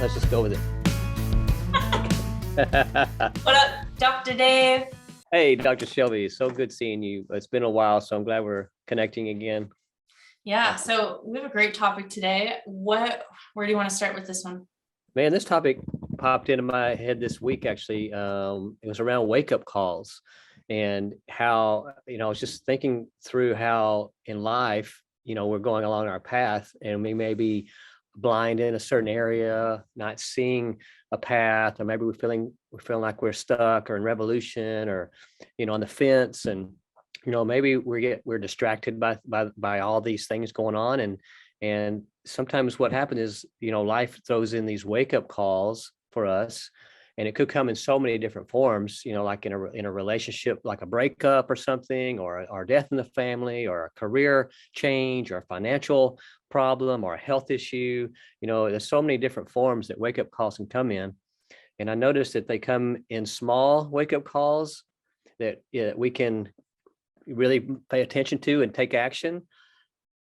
Let's just go with it. What up, Dr. Dave? Hey, Dr. Shelby, so good seeing you. It's been a while, so I'm glad we're connecting again. Yeah, so we have a great topic today. Where do you want to start with this one? Man, this topic popped into my head this week, actually. It was around wake-up calls and how, I was just thinking through how in life, we're going along our path and we may be blind in a certain area, not seeing a path, or maybe we're feeling like we're stuck or in revolution or, on the fence. And, maybe we're distracted by all these things going on. And sometimes what happens is, life throws in these wake-up calls for us, and it could come in so many different forms, like in a relationship, like a breakup or something, or death in the family, or a career change, or a financial problem, or a health issue. There's so many different forms that wake-up calls can come in. And I noticed that they come in small wake-up calls that we can really pay attention to and take action,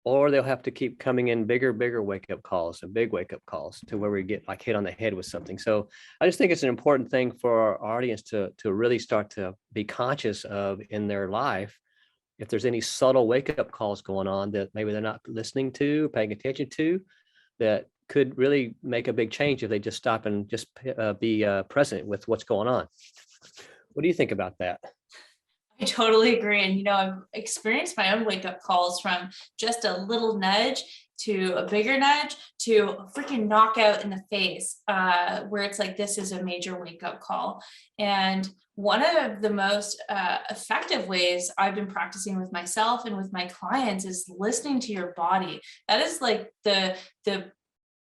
or they'll have to keep coming in bigger wake-up calls and big wake-up calls to where we get like hit on the head with something. So I just think it's an important thing for our audience to really start to be conscious of in their life. If there's any subtle wake-up calls going on that maybe they're not listening to, paying attention to, that could really make a big change if they just stop and just be present with what's going on. What do you think about that? I totally agree. And, I've experienced my own wake-up calls from just a little nudge to a bigger nudge to a freaking knockout in the face, where it's like, this is a major wake-up call. And one of the most effective ways I've been practicing with myself and with my clients is listening to your body. That is like the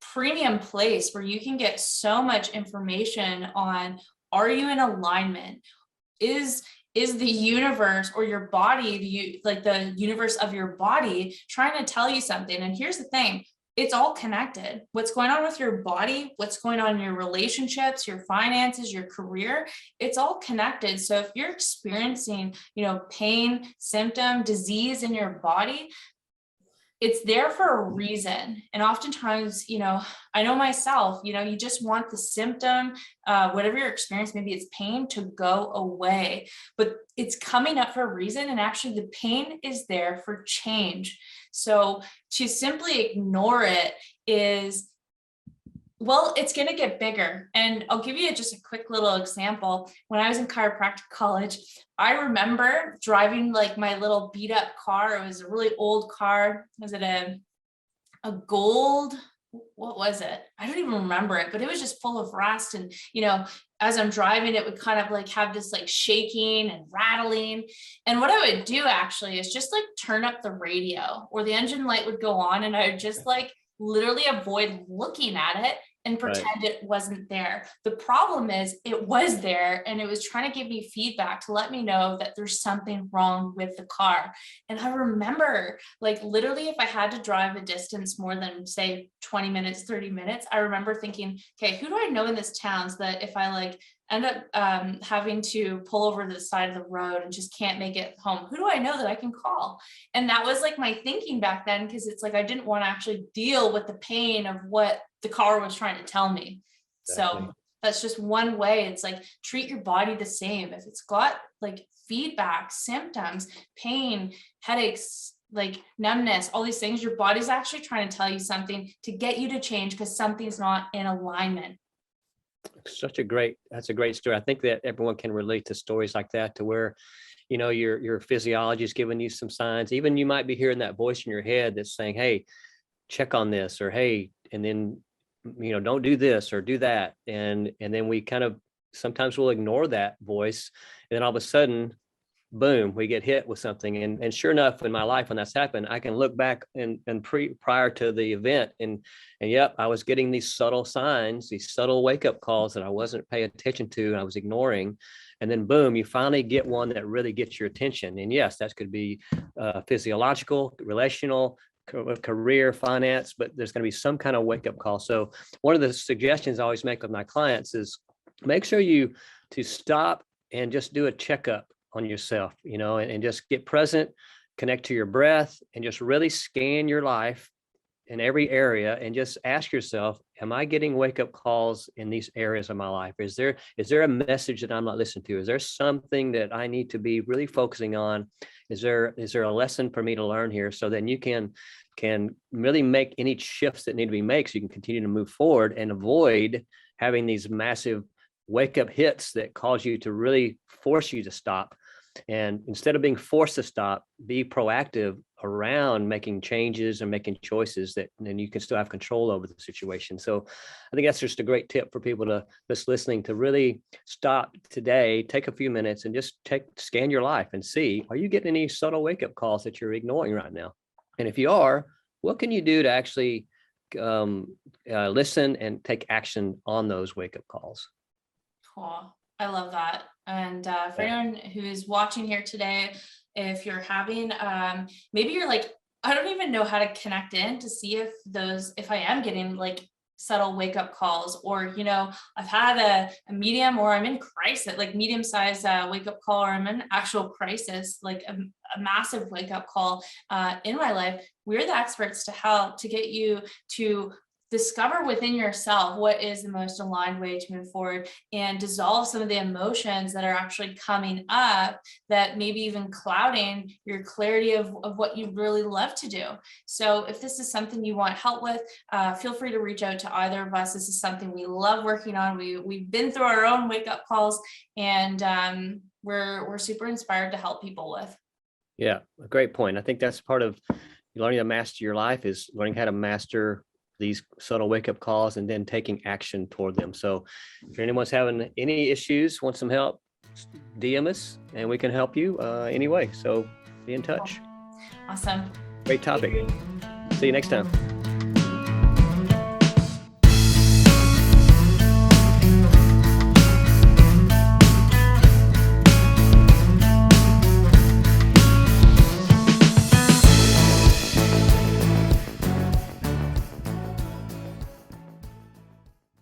premium place where you can get so much information on, are you in alignment? Is the universe or your body, the universe of your body, trying to tell you something? And here's the thing, it's all connected. What's going on with your body, what's going on in your relationships, your finances, your career, it's all connected. So if you're experiencing, pain, symptom, disease in your body, it's there for a reason. And oftentimes, I know myself, you just want the symptom, whatever your experience, maybe it's pain, to go away, but it's coming up for a reason. And actually the pain is there for change. So to simply ignore it is, well, it's going to get bigger. And I'll give you just a quick little example. When I was in chiropractic college, I remember driving like my little beat up car. It was a really old car. Was it a gold? What was it? I don't even remember it, but it was just full of rust. And, as I'm driving, it would kind of like have this like shaking and rattling. And what I would do actually is just like turn up the radio, or the engine light would go on, and I would just like literally avoid looking at it and pretend it wasn't there. The problem is it was there, and it was trying to give me feedback to let me know that there's something wrong with the car. And I remember, like, literally, if I had to drive a distance more than say 20 minutes, 30 minutes, I remember thinking, okay, who do I know in this town that if I like end up having to pull over to the side of the road and just can't make it home, who do I know that I can call? And that was like my thinking back then, because it's like I didn't want to actually deal with the pain of what the car was trying to tell me. Exactly. So that's just one way. It's like, treat your body the same. If it's got like feedback, symptoms, pain, headaches, like numbness, all these things, your body's actually trying to tell you something to get you to change because something's not in alignment. That's a great story. I think that everyone can relate to stories like that, to where, your physiology is giving you some signs. Even you might be hearing that voice in your head that's saying, hey, check on this, or hey, and then, don't do this or do that. And then we kind of, sometimes we'll ignore that voice. And then all of a sudden, boom, we get hit with something. And sure enough, in my life, when that's happened, I can look back and prior to the event, and yep, I was getting these subtle signs, these subtle wake-up calls that I wasn't paying attention to, and I was ignoring. And then boom, you finally get one that really gets your attention. And yes, that could be physiological, relational, career, finance, but there's going to be some kind of wake-up call. So one of the suggestions I always make with my clients is make sure to stop and just do a checkup on yourself, and just get present, connect to your breath, and just really scan your life in every area and just ask yourself, am I getting wake up calls in these areas of my life? Is there a message that I'm not listening to? Is there something that I need to be really focusing on? Is there a lesson for me to learn here? So then you can really make any shifts that need to be made so you can continue to move forward and avoid having these massive wake up hits that cause you to really force you to stop. And instead of being forced to stop, be proactive around making changes and making choices that then you can still have control over the situation. So I think that's just a great tip for people that's listening, to really stop today, take a few minutes and just scan your life and see, are you getting any subtle wake up calls that you're ignoring right now? And if you are, what can you do to actually listen and take action on those wake up calls? Cool. I love that. And for anyone who is watching here today, if you're having, maybe you're like, I don't even know how to connect in to see if I am getting like subtle wake up calls, or, I've had a medium, or I'm in crisis, like medium sized wake up call, or I'm in actual crisis, like a massive wake up call in my life. We're the experts to help to get you to discover within yourself what is the most aligned way to move forward and dissolve some of the emotions that are actually coming up that maybe even clouding your clarity of what you really love to do. So if this is something you want help with, feel free to reach out to either of us. This is something we love working on. We've been through our own wake up calls, and we're super inspired to help people with. Yeah, a great point. I think that's part of learning to master your life, is learning how to master these subtle wake up calls and then taking action toward them. So if anyone's having any issues, want some help, DM us and we can help you anyway. So be in touch. Awesome. Great topic. See you next time.